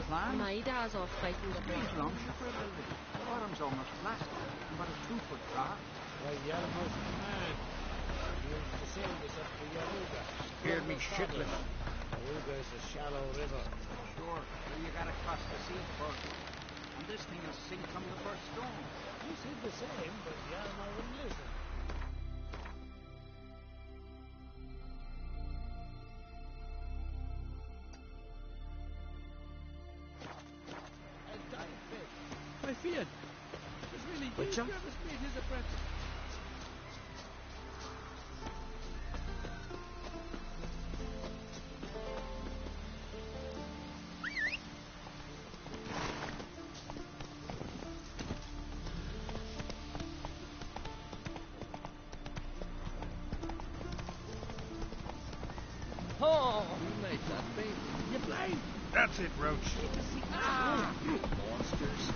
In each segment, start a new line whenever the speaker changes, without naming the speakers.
plan?
My dad's off fighting the
Big
blind.
launcher for a building. The bottom's almost flat. And about a 2-foot drop.
Why, Yarmouth man. You used to sail this up to Yaruga.
Scared me shitless.
Yaruga is a shallow river.
Sure, well, you gotta cross the sea first. And this thing will sink from the first stone.
You said the same, but Yarmouth wouldn't listen.
My Fiat! It's really you,
Which one?
Travis made his apprentice.
Oh, you made that, baby.
You blind?
That's it, Roach.
Monsters.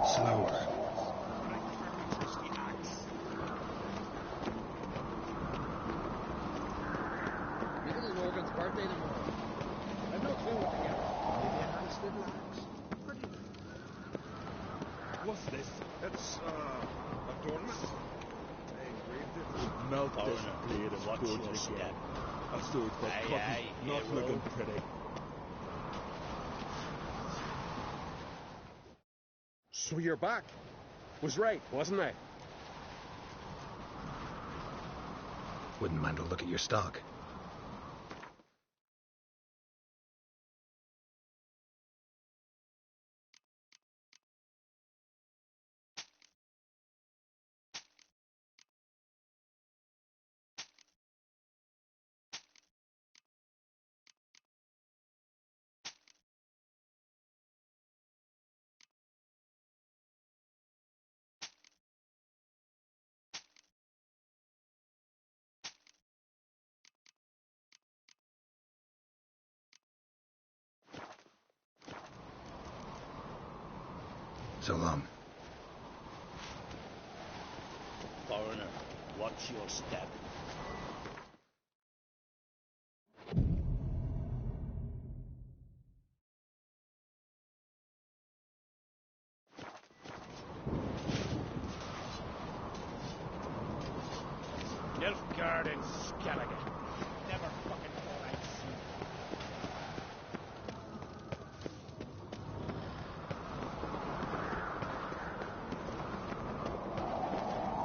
Slower.
Little Logan's birthday tomorrow. I've no clue what to get. Maybe a nice little axe.
What's this? It's, adornment. They engraved it.
Melt
Oh,
this
no.
blade and watch your step. That's the for
Aye,
cutting,
aye,
not
hero.
looking pretty.
So you're back. Was right, wasn't I?
Wouldn't mind a look at your stock. So long.
Foreigner, watch your step.
Nilfgaard and Skellige. Never fucking fall out.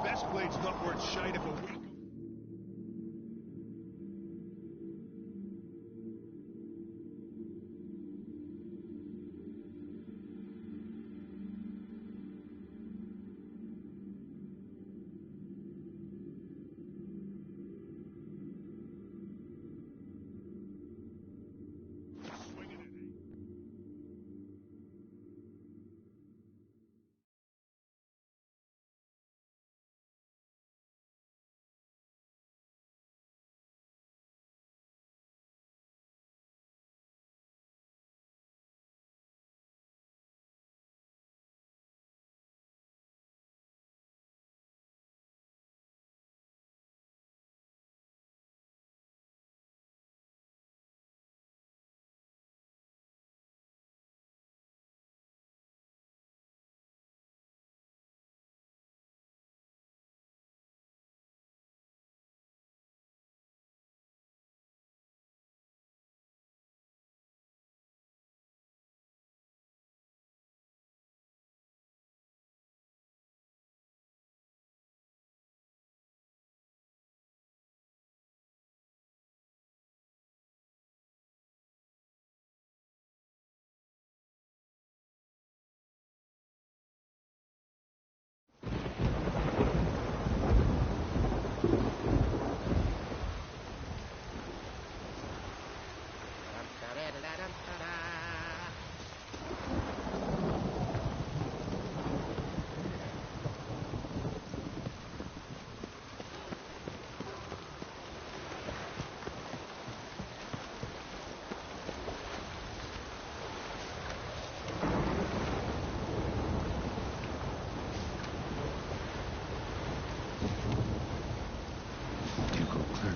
Best blade's not worth shite of a week.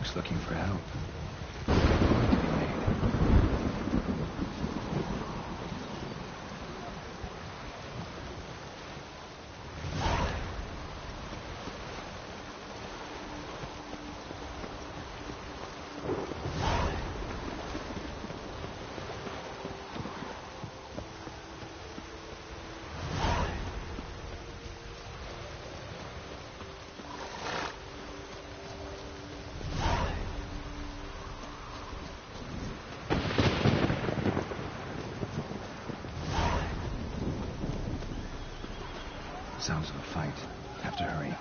Orcs looking for help. Sounds of a fight. Have to hurry.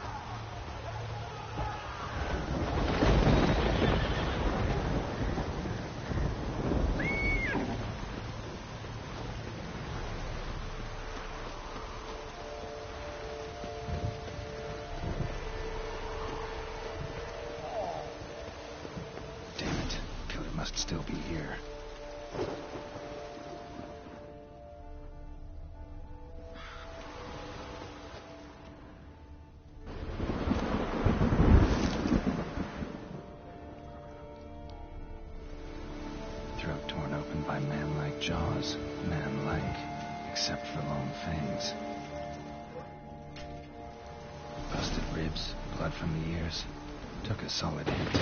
Damn it. Killer must still be here. Throat torn open by man-like jaws. Man-like, except for long fangs. Busted ribs, blood from the ears. Took a solid hit.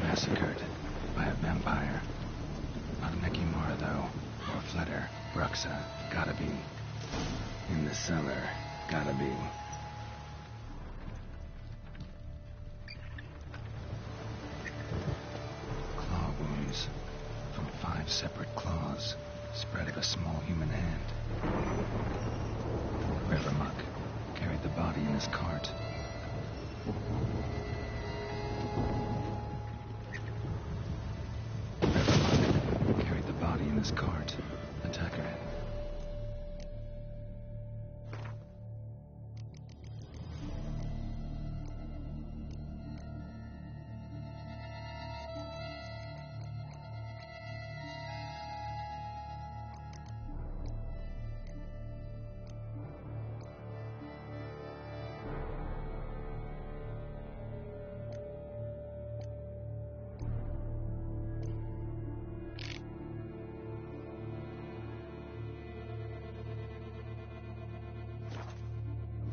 Massacred by a vampire. Not Nekimura, though. Or Fletter. Bruxa. Gotta be. In the cellar. Gotta be. Claw wounds. From 5 separate claws, spread of a small human hand. Rivermuck carried the body in his cart. Rivermuck carried the body in his cart. Attacker.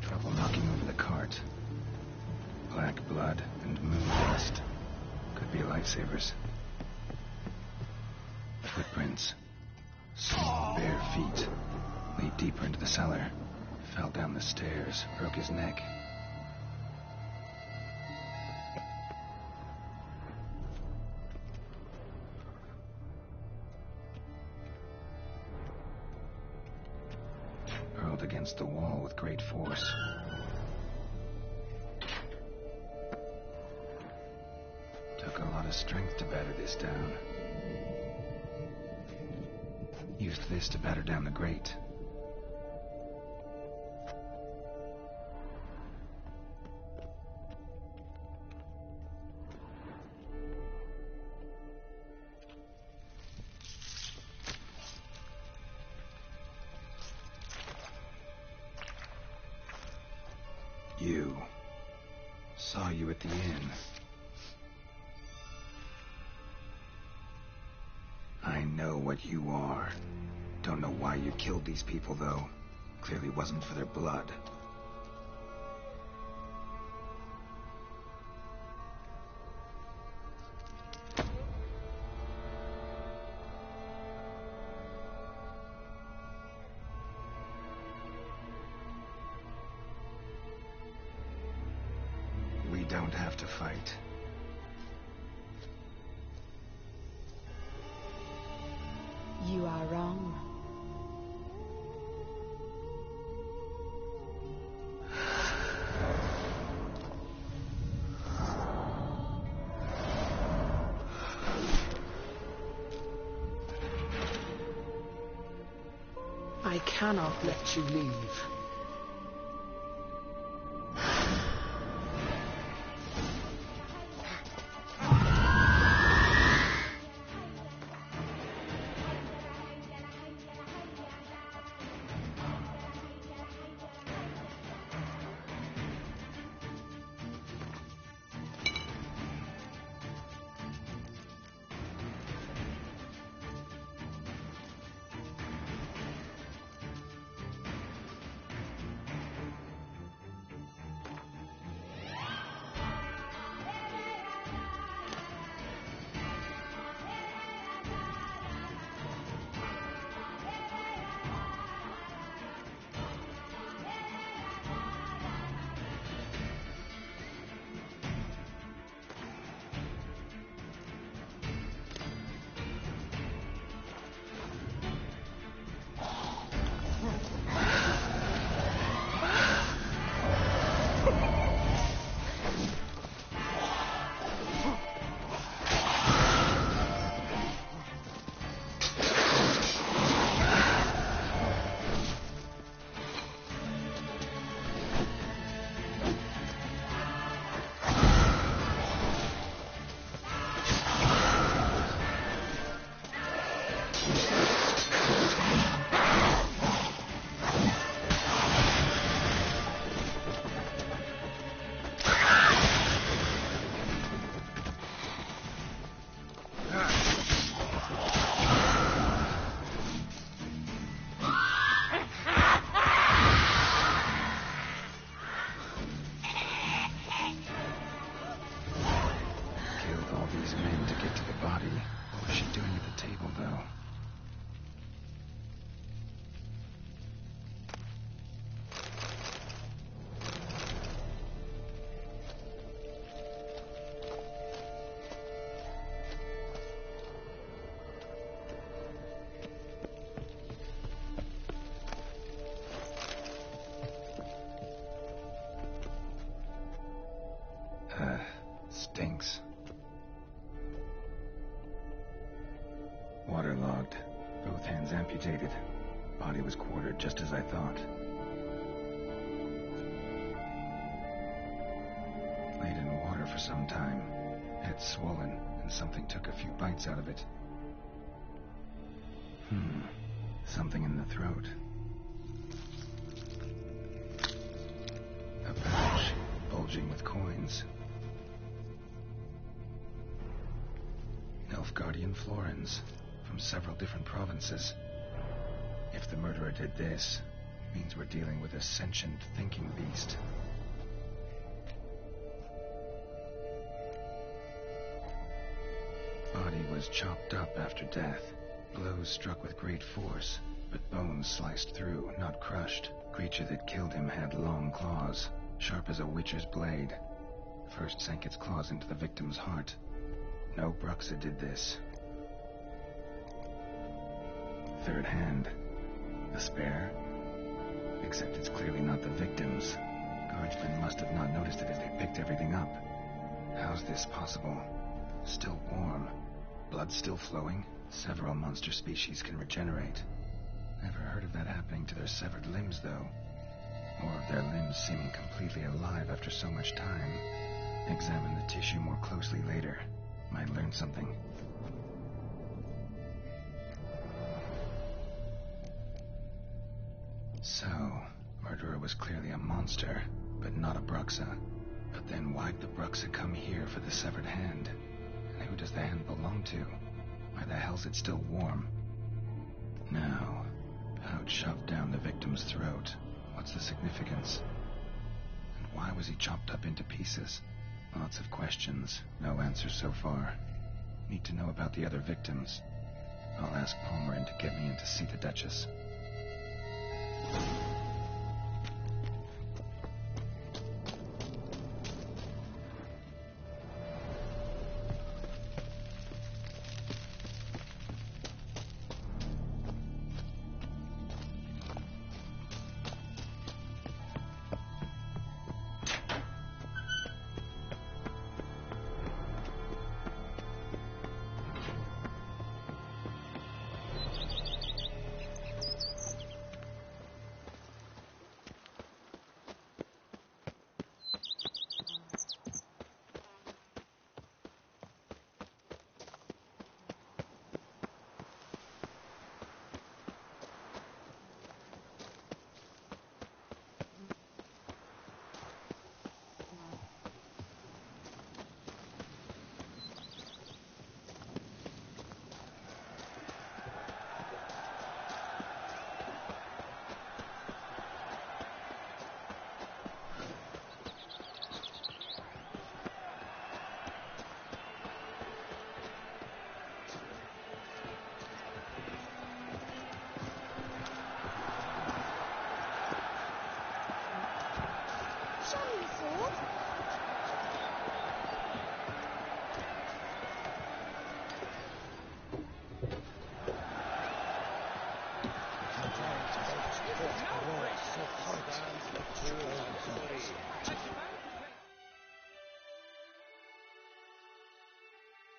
Trouble knocking over the cart. Black blood and moon dust. Could be lifesavers. Footprints. Small, bare feet. Lead deeper into the cellar. Fell down the stairs. Broke his neck. Hurled against the wall with great force. Took a lot of strength to batter this down. Used this to batter down the grate. You. Saw you at the inn. I know what you are. Don't know why you killed these people, though. Clearly wasn't for their blood. We don't have to fight.
You are wrong. I cannot let you leave.
all these men to get to the body. What was she doing at the table, though? Stinks. Waterlogged. Both hands amputated. Body was quartered just as I thought. Laid in water for some time. Head swollen, and something took a few bites out of it. Something in the throat. A pouch, bulging with coins. Nilfgaardian florins, from several different provinces. If the murderer did this, it means we're dealing with a sentient, thinking beast. Body was chopped up after death. Blows struck with great force, but bones sliced through, not crushed. Creature that killed him had long claws, sharp as a witcher's blade. First sank its claws into the victim's heart. No Bruxa did this. Third hand. A spare? Except it's clearly not the victim's. Guardsmen must have not noticed it as they picked everything up. How's this possible? Still warm. Blood still flowing? Several monster species can regenerate. Never heard of that happening to their severed limbs, though. Or of their limbs seeming completely alive after so much time. Examine the tissue more closely later. Might learn something. So, murderer was clearly a monster, but not a Bruxa. But then why'd the Bruxa come here for the severed hand? And who does the hand belong to? Why the hell's it still warm? Now, pouch shoved down the victim's throat. What's the significance? And why was he chopped up into pieces? Lots of questions, no answers so far. Need to know about the other victims. I'll ask Palmerin to get me in to see the Duchess.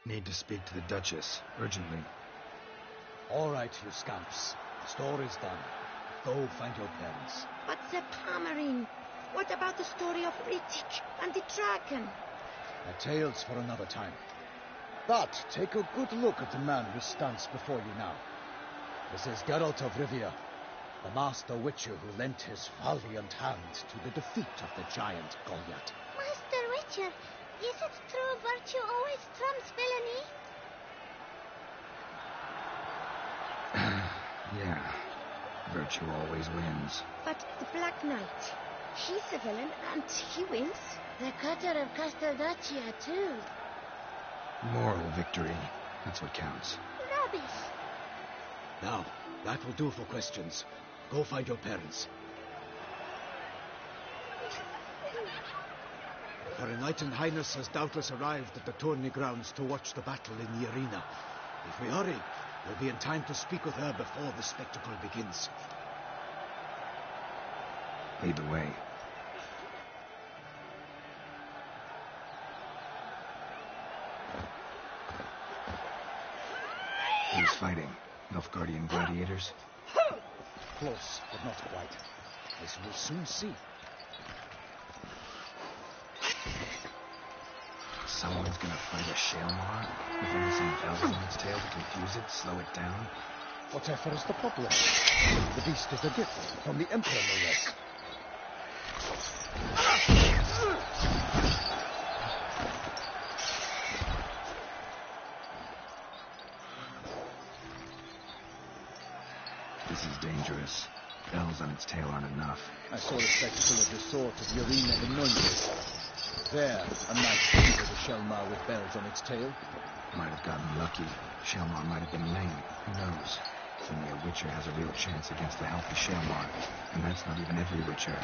Need to speak to the Duchess, urgently.
All right, you scamps. Story's done. Go find your parents.
But Sir Palmerin, what about the story of Ritik and the dragon?
A tale's for another time. But take a good look at the man who stands before you now. This is Geralt of Rivia, the master witcher who lent his valiant hand to the defeat of the giant Goliath.
Master Witcher, is it true virtue always trumps villainy?
Yeah, virtue always wins.
But the Black Knight, he's a villain and he wins.
The cutter of Casteldaccia, too.
Moral victory. That's what counts.
Rubbish.
Now, that will do for questions. Go find your parents. Her Enlightened Highness has doubtless arrived at the tourney grounds to watch the battle in the arena. If we hurry, we'll be in time to speak with her before the spectacle begins.
Lead the way. Who's fighting? Nilfgaardian gladiators?
Close, but not quite. As we'll soon see.
Someone's gonna fight a Shaelmar with only some bells on its tail to confuse it, slow it down?
Whatever is the problem? The beast is a gift from the Emperor, no less.
This is dangerous. Bells on its tail aren't enough.
I saw the spectacle of the sword at the arena in Nuremberg. There, a knight defeated a Shaelmar with bells on its tail.
Might have gotten lucky. Shaelmar might have been lame. Who knows? Only a Witcher has a real chance against a healthy Shaelmar. And that's not even every Witcher.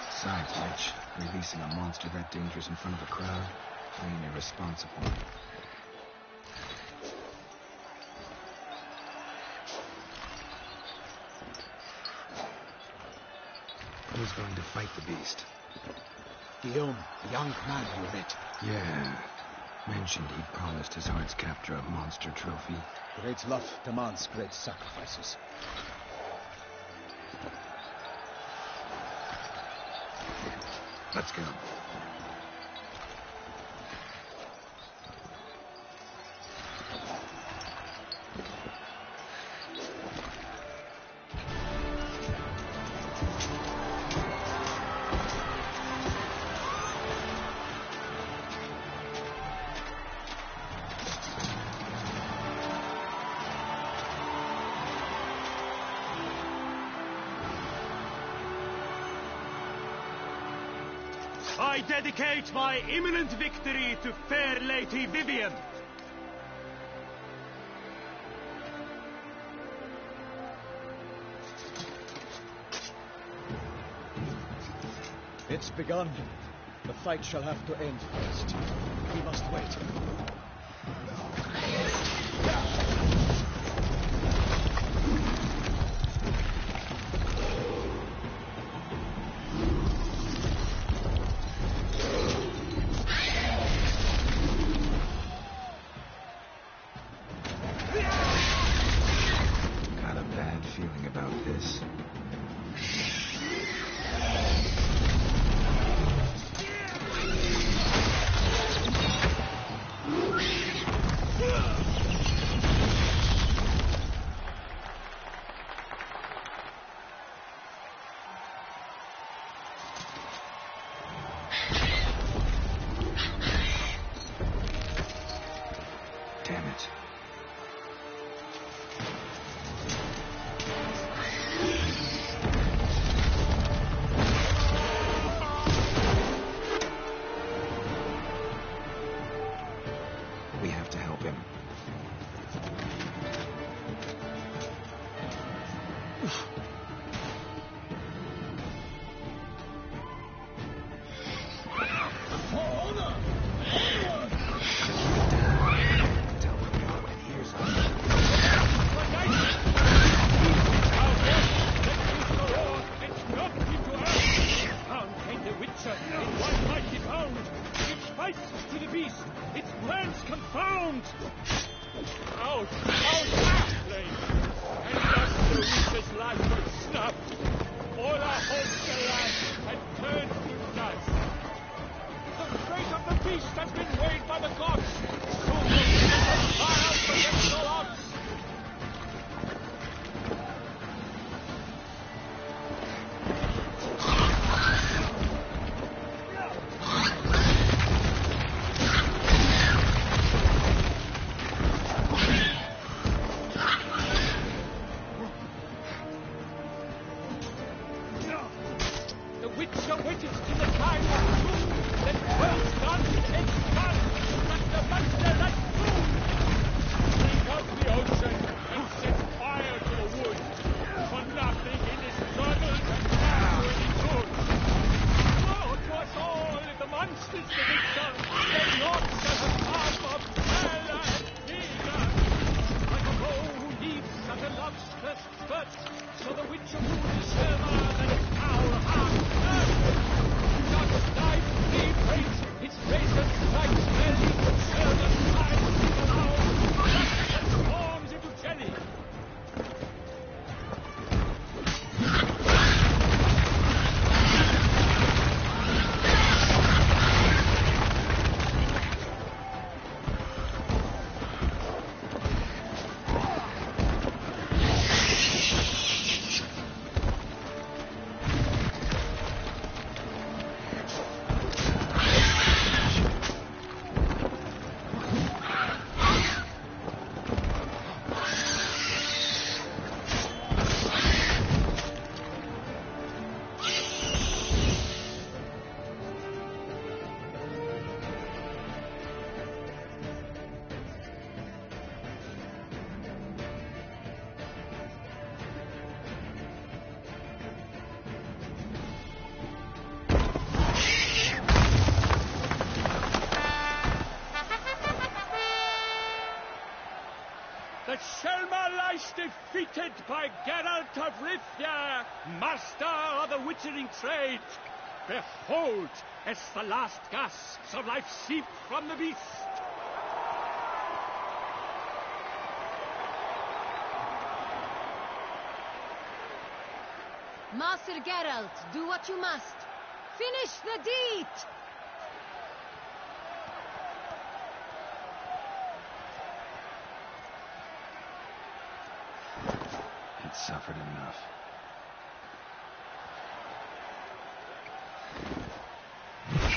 Besides which, releasing a monster that dangerous in front of a crowd, plain irresponsible. Who's going to fight the beast?
Guillaume, the young man you met.
Yeah. Mentioned he'd promised his heart's captor a monster trophy.
Great love demands great sacrifices.
Let's go.
I dedicate my imminent victory to fair Lady Vivian.
It's begun. The fight shall have to end first. We must wait.
Got a bad feeling about this. Damn it. We have to help him. Tell where we are when it hears us.
The Witcher in one mighty bound. Its fight to the beast, its plans confound. Out, flame, and thus the Witcher's life was snuffed. All our hopes alas had turned to dust. The fate of the beast has been weighed by the gods. Soon will be the trial against all odds. The Witcher waited till the time of doom, then 12 guns edged guns, struck the that Shelmar lies defeated by Geralt of Rivia, master of the witchering trade. Behold, as the last gasps of life seep from the beast.
Master Geralt, do what you must. Finish the deed!
It's suffered enough.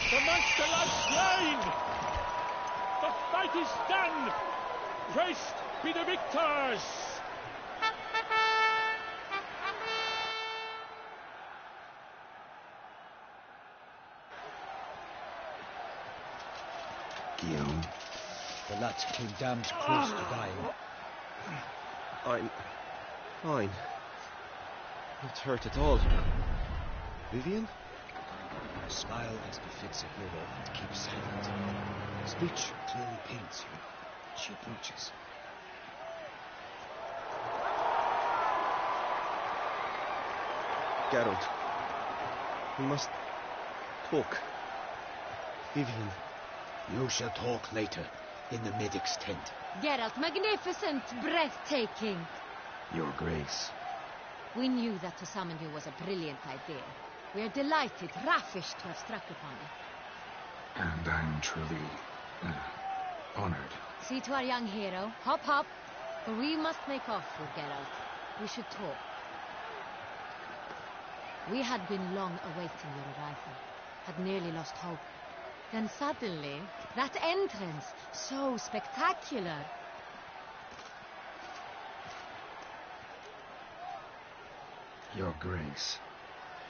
The monster lies slain! The fight is done! Praised be the victors!
Guillaume?
The lad came damned close to dying.
I'm fine. Not hurt at all. Vivian?
Smile as befits a hero and keep silent. Speech clearly pains you. She approaches.
Geralt, we must talk. Vivian.
You shall talk later, in the medic's tent.
Geralt, magnificent, breathtaking.
Your Grace.
We knew that to summon you was a brilliant idea. We are delighted, ravished to have struck upon it.
And I'm truly honored.
See to our young hero. Hop, hop. For we must make off with Geralt. We should talk. We had been long awaiting your arrival. Had nearly lost hope. Then suddenly, that entrance, so spectacular.
Your Grace.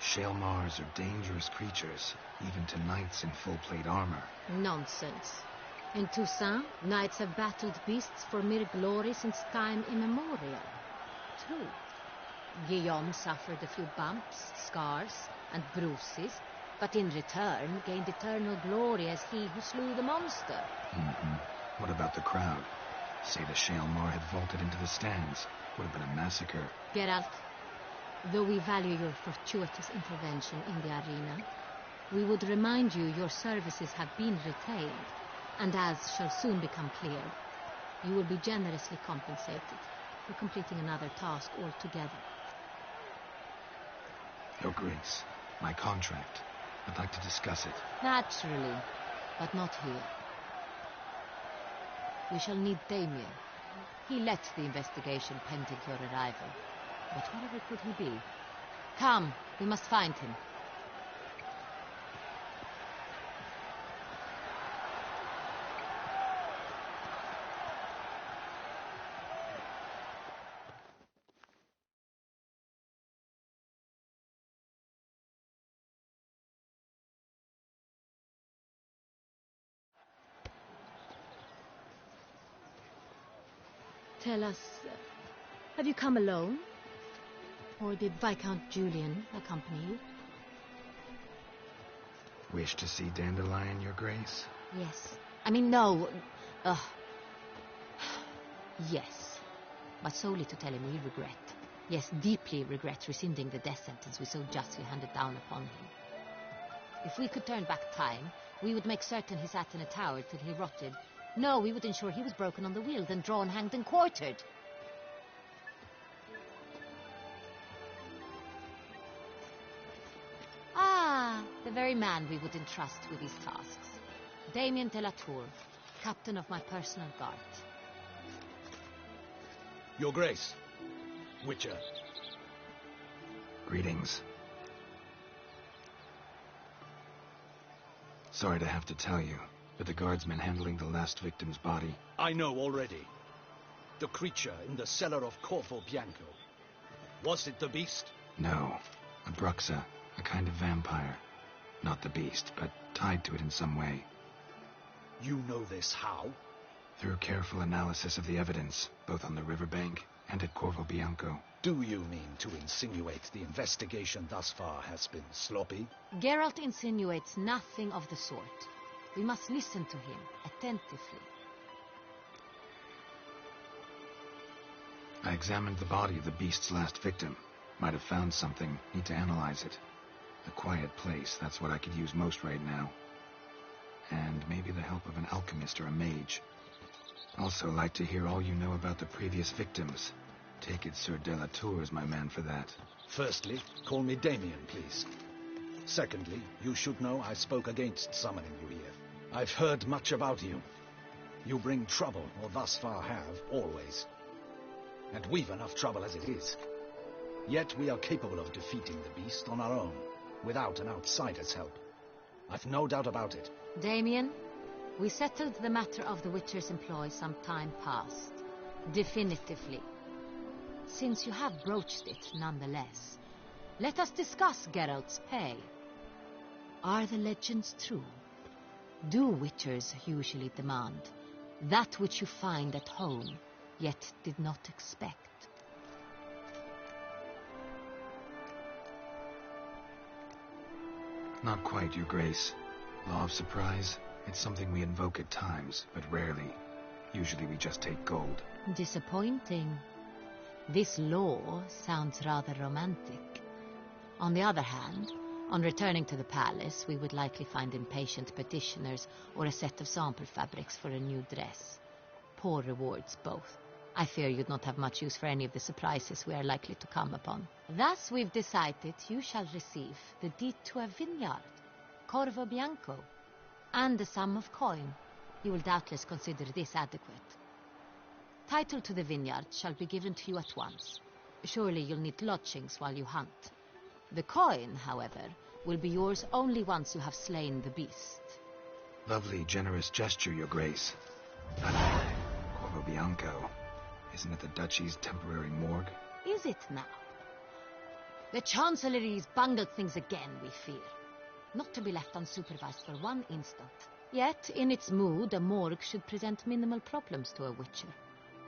Shaelmars are dangerous creatures, even to knights in full-plate armor.
Nonsense. In Toussaint, knights have battled beasts for mere glory since time immemorial. True. Guillaume suffered a few bumps, scars, and bruises, but in return gained eternal glory as he who slew the monster.
What about the crowd? Say the Shaelmar had vaulted into the stands. Would have been a massacre.
Geralt, though we value your fortuitous intervention in the arena, we would remind you your services have been retained, and as shall soon become clear, you will be generously compensated for completing another task altogether.
Your Grace, my contract. I'd like to discuss it.
Naturally, but not here. We shall need Damien. He led the investigation pending your arrival. But wherever could he be? Come, we must find him. Tell us, have you come alone? Or did Viscount Julian accompany you?
Wish to see Dandelion, Your Grace?
Yes. I mean, no. Yes. But solely to tell him we regret. Yes, deeply regret rescinding the death sentence we so justly handed down upon him. If we could turn back time, we would make certain he sat in a tower till he rotted. No, we would ensure he was broken on the wheel, then drawn, hanged, and quartered. Ah, the very man we would entrust with these tasks. Damien de la Tour, captain of my personal guard.
Your Grace, Witcher.
Greetings. Sorry to have to tell you, but the guardsmen handling the last victim's body...
I know already. The creature in the cellar of Corvo Bianco. Was it the beast?
No. A Bruxa, a kind of vampire. Not the beast, but tied to it in some way.
You know this how?
Through careful analysis of the evidence, both on the riverbank and at Corvo Bianco.
Do you mean to insinuate the investigation thus far has been sloppy?
Geralt insinuates nothing of the sort. We must listen to him attentively.
I examined the body of the beast's last victim. Might have found something. Need to analyze it. A quiet place, that's what I could use most right now. And maybe the help of an alchemist or a mage. Also like to hear all you know about the previous victims. Take it Sir Delatour is my man for that.
Firstly, call me Damien, please. Secondly, you should know I spoke against summoning you here. I've heard much about you. You bring trouble, or thus far have, always. And we've enough trouble as it is. Yet we are capable of defeating the beast on our own, without an outsider's help. I've no doubt about it.
Damien, we settled the matter of the Witcher's employ some time past. Definitively. Since you have broached it nonetheless, let us discuss Geralt's pay. Are the legends true? Do Witchers usually demand that which you find at home, yet did not expect?
Not quite, Your Grace. Law of surprise, it's something we invoke at times, but rarely. Usually we just take gold.
Disappointing. This law sounds rather romantic. On the other hand, on returning to the palace, we would likely find impatient petitioners or a set of sample fabrics for a new dress. Poor rewards, both. I fear you'd not have much use for any of the surprises we are likely to come upon. Thus, we've decided you shall receive the deed to a vineyard, Corvo Bianco, and a sum of coin. You will doubtless consider this adequate. Title to the vineyard shall be given to you at once. Surely you'll need lodgings while you hunt. The coin, however, will be yours only once you have slain the beast.
Lovely, generous gesture, Your Grace. Corvo Bianco. Isn't it the Duchy's temporary morgue?
Is it now? The Chancellery's bungled things again, we fear. Not to be left unsupervised for one instant. Yet, in its mood, a morgue should present minimal problems to a Witcher.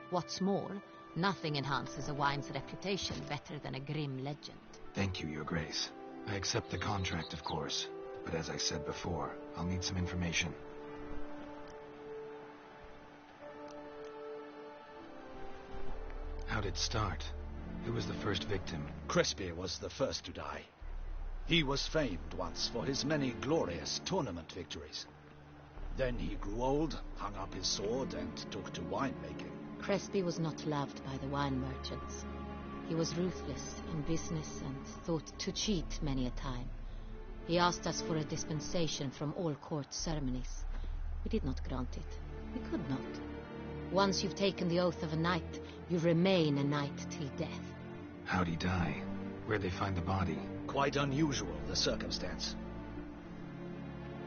What's more, nothing enhances a wine's reputation better than a grim legend.
Thank you, Your Grace. I accept the contract, of course. But as I said before, I'll need some information. How'd it start? Who was the first victim?
Crespi was the first to die. He was famed once for his many glorious tournament victories. Then he grew old, hung up his sword, and took to winemaking.
Crespi was not loved by the wine merchants. He was ruthless in business and thought to cheat many a time. He asked us for a dispensation from all court ceremonies. We did not grant it. We could not. Once you've taken the oath of a knight, you remain a knight till death.
How'd he die? Where'd they find the body?
Quite unusual, the circumstance.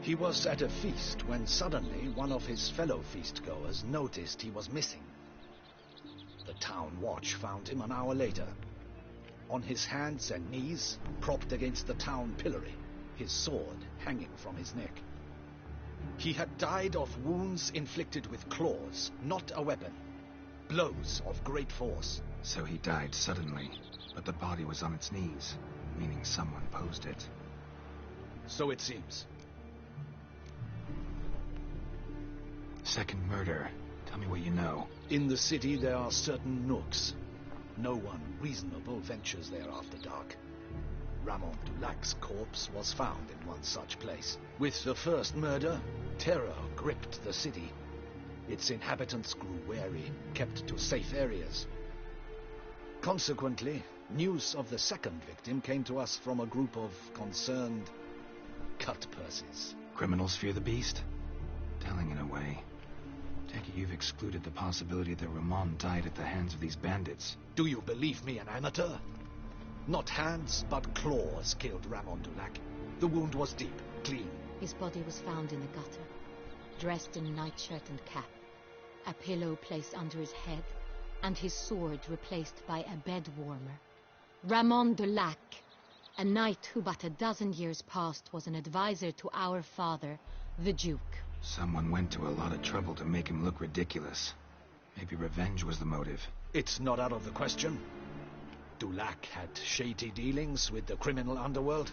He was at a feast when suddenly one of his fellow feast-goers noticed he was missing. The town watch found him an hour later, on his hands and knees, propped against the town pillory, his sword hanging from his neck. He had died of wounds inflicted with claws, not a weapon. Blows of great force.
So he died suddenly, but the body was on its knees, meaning someone posed it.
So it seems.
Second murder. Tell me what you know.
In the city there are certain nooks. No one reasonable ventures there after dark. Ramon Dulac's corpse was found in one such place. With the first murder, terror gripped the city. Its inhabitants grew wary, kept to safe areas. Consequently, news of the second victim came to us from a group of concerned cut-purses.
Criminals fear the beast? Telling in a way. Take it you've excluded the possibility that Ramon died at the hands of these bandits.
Do you believe me an amateur? Not hands, but claws killed Ramon Dulac. The wound was deep, clean.
His body was found in the gutter, dressed in nightshirt and cap, a pillow placed under his head, and his sword replaced by a bed warmer. Ramon Dulac, a knight who but a dozen years past was an advisor to our father, the Duke.
Someone went to a lot of trouble to make him look ridiculous. Maybe revenge was the motive.
It's not out of the question. Dulac had shady dealings with the criminal underworld,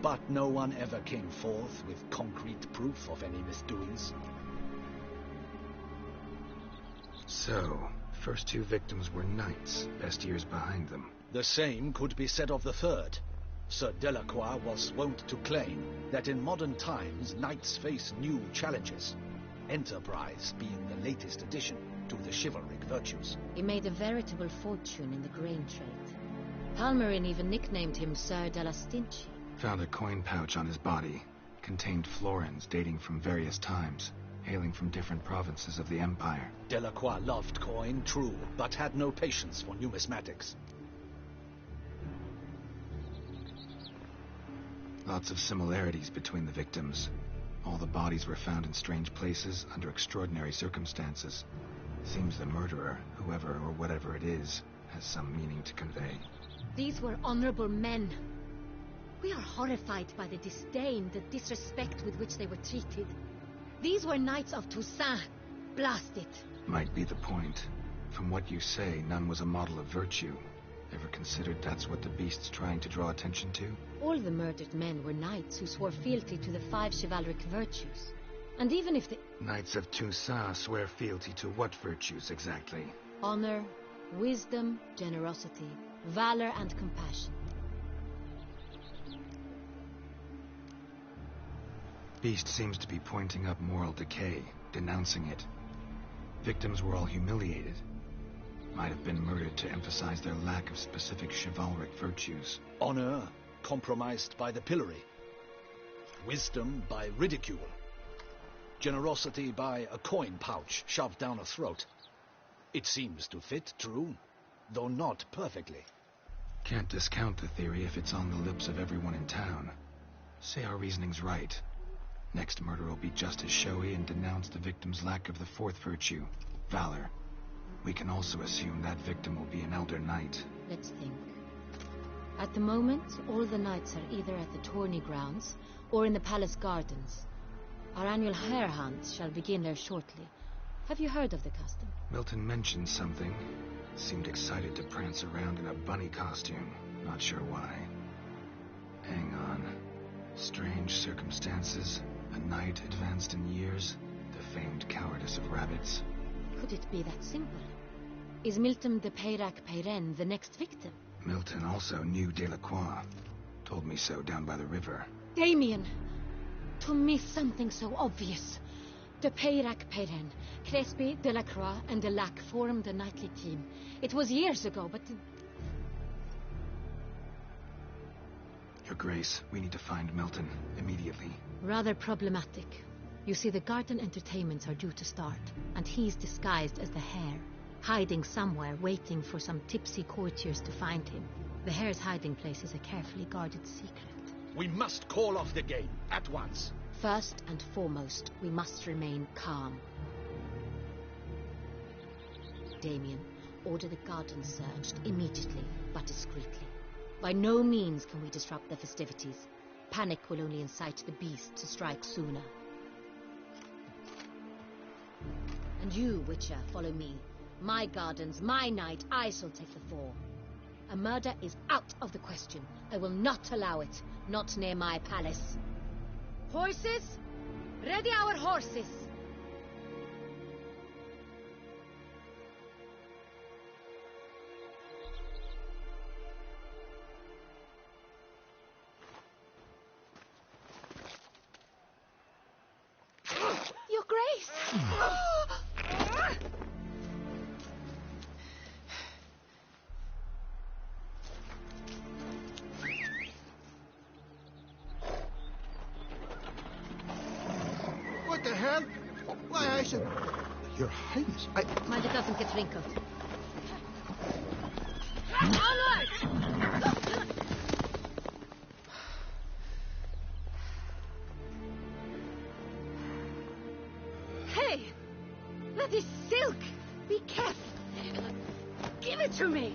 but no one ever came forth with concrete proof of any misdoings.
So, first two victims were knights, best years behind them.
The same could be said of the third. Sir Delacroix was wont to claim that in modern times knights face new challenges, enterprise being the latest addition to the chivalric virtues.
He made a veritable fortune in the grain trade. Palmerin even nicknamed him Sir de la Stinchi.
Found a coin pouch on his body. Contained florins dating from various times, hailing from different provinces of the Empire.
Delacroix loved coin, true, but had no patience for numismatics.
Lots of similarities between the victims. All the bodies were found in strange places under extraordinary circumstances. Seems the murderer, whoever or whatever it is, has some meaning to convey.
These were honorable men. We are horrified by the disdain, the disrespect with which they were treated. These were knights of Toussaint. Blast it.
Might be the point. From what you say, none was a model of virtue. Ever considered that's what the beast's trying to draw attention to?
All the murdered men were knights who swore fealty to the 5 chivalric virtues. And even if the...
Knights of Toussaint swear fealty to what virtues exactly?
Honor, wisdom, generosity, valor, and compassion.
Beast seems to be pointing up moral decay, denouncing it. Victims were all humiliated. Might have been murdered to emphasize their lack of specific chivalric virtues.
Honor compromised by the pillory. Wisdom by ridicule. Generosity by a coin pouch shoved down a throat. It seems to fit, true, though not perfectly.
Can't discount the theory if it's on the lips of everyone in town. Say our reasoning's right. Next murder will be just as showy and denounce the victim's lack of the 4th virtue, valor. We can also assume that victim will be an elder knight.
Let's think. At the moment, all the knights are either at the tourney grounds or in the palace gardens. Our annual hare hunt shall begin there shortly. Have you heard of the custom?
Milton mentioned something. Seemed excited to prance around in a bunny costume. Not sure why. Hang on. Strange circumstances. A knight advanced in years. The famed cowardice of rabbits.
Could it be that simple? Is Milton de Peyrac-Peyren the next victim?
Milton also knew Delacroix. Told me so down by the river.
Damien! To miss something so obvious. De Peyrac-Peyren, Crespi, Delacroix, and Delac formed a knightly team. It was years ago, but...
Your Grace, we need to find Milton, immediately.
Rather problematic. You see, the garden entertainments are due to start, and he's disguised as the hare, hiding somewhere, waiting for some tipsy courtiers to find him. The hare's hiding place is a carefully guarded secret.
We must call off the game, at once.
First and foremost, we must remain calm. Damien, order the garden searched immediately, but discreetly. By no means can we disrupt the festivities. Panic will only incite the beast to strike sooner. And you, Witcher, follow me. My gardens, my night, I shall take the fall. A murder is out of the question. I will not allow it. Not near my palace. Horses! Ready our horses! Your Grace!
What the hell? Why, I said... Your Highness,
Mind it doesn't get wrinkled. Onward! Hey! That is silk! Be careful! Give it to me!